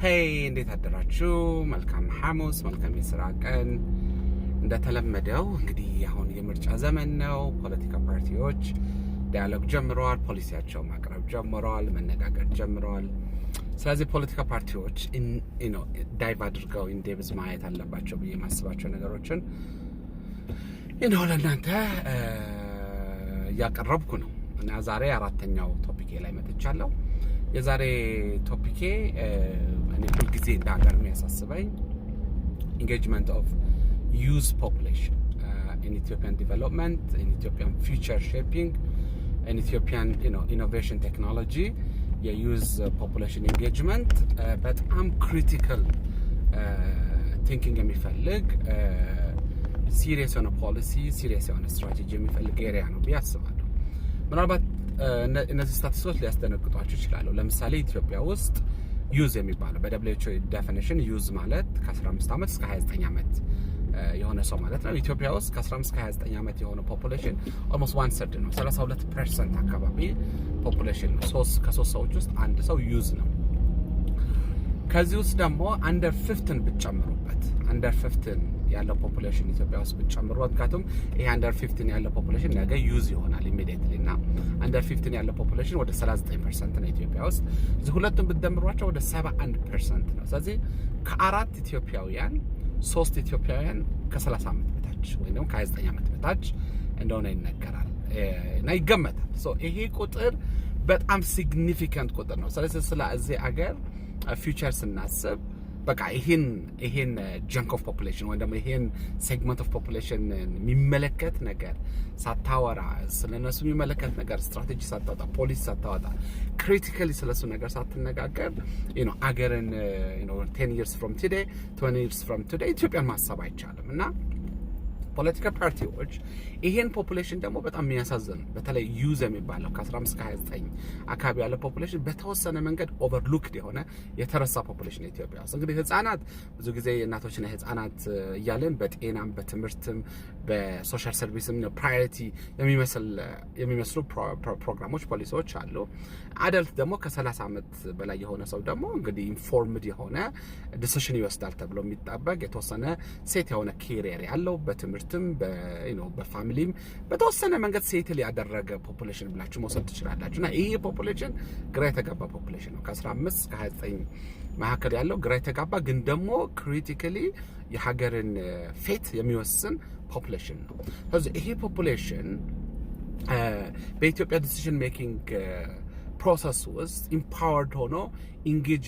ሄይ እንዴት አደራችሁ? መልካም ሐሙስ፣ መልካም የሥራ ቀን። እንደተለመደው እንግዲህ አሁን የምርጫ ዘመን ነው። ፖለቲካ ፓርቲዎች ዲያሎግ ጀምረዋል፣ ፖሊሲያቸው ማቅረብ ጀምረዋል፣ መነጋገር ጀምረዋል። ስለዚህ ፖለቲካ ፓርቲዎች ዳይቭ አድርገው ኢንዴብዝ ማየት አለባቸው ብዬ የማስባቸው ነገሮችን ለእናንተ እያቀረብኩ ነው እና ዛሬ አራተኛው ቶፒኬ ላይ መጥቻለሁ። የዛሬ ቶፒኬ እኔ ሁልጊዜ እንደ ሀገር የሚያሳስበኝ engagement of youth population in Ethiopian development, in Ethiopian future shaping, in Ethiopian innovation technology. የዩዝ ፖፑሌሽን ኢንጌጅመንት በጣም ክሪቲካል ቲንኪንግ የሚፈልግ ሲሪየስ የሆነ ፖሊሲ፣ ሲሪየስ የሆነ ስትራቴጂ የሚፈልግ ኤሪያ ነው ብዬ አስባለሁ። ምናልባት እነዚህ ስታቲስቲክሶች ሊያስደነግጧችሁ ይችላሉ። ለምሳሌ ኢትዮጵያ ውስጥ ዩዝ የሚባለው በደብሊውኤችኦ ዴፊኒሽን ዩዝ ማለት ከ15 ዓመት እስከ 29 ዓመት የሆነ ሰው ማለት ነው። ኢትዮጵያ ውስጥ ከ15 እስከ 29 ዓመት የሆነ ፖፑሌሽን ኦልሞስት 1/3 ነው። 32% አካባቢ ፖፑሌሽን ነው። ከሶስት ሰዎች ውስጥ አንድ ሰው ዩዝ ነው። ከዚህ ውስጥ ደግሞ አንደር 15 ብትጨምሩበት አንደር 15 ያለው ፖፑሌሽን ኢትዮጵያ ውስጥ ብትጨምሩበት፣ ምክንያቱም ይሄ አንደር 15 ያለው ፖፑሌሽን ነገ ዩዝ ይሆናል ኢሚዲየትሊ እና አንደር 15 ያለው ፖፑሌሽን ወደ 39% ነው ኢትዮጵያ ውስጥ። እዚህ ሁለቱም ብትደምሯቸው ወደ 71% ነው። ስለዚህ ከአራት ኢትዮጵያውያን 3 ኢትዮጵያውያን ከ30 ዓመት በታች ወይም ደግሞ ከ29 ዓመት በታች እንደሆነ ይነገራል እና ይገመታል። ይሄ ቁጥር በጣም ሲግኒፊካንት ቁጥር ነው። ስለዚህ ስለዚህ አገር ፊውቸር ስናስብ በቃ ይሄን ጀንክ ኦፍ ፖፑሌሽን ወይም ደግሞ ይሄን ሴግመንት ኦፍ ፖፑሌሽን የሚመለከት ነገር ሳታወራ፣ ስለነሱ የሚመለከት ነገር ስትራቴጂ ሳታወጣ፣ ፖሊሲ ሳታወጣ፣ ክሪቲካሊ ስለሱ ነገር ሳትነጋገር አገርን 10 years from today 20 years from today ኢትዮጵያን ማሰብ አይቻልም እና ፖለቲካ ፓርቲዎች ይሄን ፖፑሌሽን ደግሞ በጣም የሚያሳዝን በተለይ ዩዝ የሚባለው ከ15 እስከ 29 አካባቢ ያለ ፖፑሌሽን በተወሰነ መንገድ ኦቨርሉክድ የሆነ የተረሳ ፖፑሌሽን ኢትዮጵያ ውስጥ። እንግዲህ ህፃናት ብዙ ጊዜ እናቶችና ህፃናት እያለን በጤናም በትምህርትም በሶሻል ሰርቪስም ፕራዮሪቲ የሚመስሉ ፕሮግራሞች ፖሊሲዎች አሉ። አደልት ደግሞ ከ30 ዓመት በላይ የሆነ ሰው ደግሞ እንግዲህ ኢንፎርምድ የሆነ ዲሲሽን ይወስዳል ተብሎ የሚጠበቅ የተወሰነ ሴት የሆነ ኬሪየር ያለው በትምህርት በፋሚሊም በተወሰነ መንገድ ሴትል ያደረገ ፖፑሌሽን ብላችሁ መውሰድ ትችላላችሁ እና ይሄ ፖፑሌሽን ግራ የተጋባ ፖፑሌሽን ነው። ከ15 እስከ 29 መካከል ያለው ግራ የተጋባ ግን ደግሞ ክሪቲካሊ የሀገርን ፌት የሚወስን ፖፑሌሽን ነው። ስለዚህ ይሄ ፖፑሌሽን በኢትዮጵያ ዲሲዥን ሜኪንግ ፕሮሰስ ውስጥ ኢምፓወርድ ሆኖ ኢንጌጅ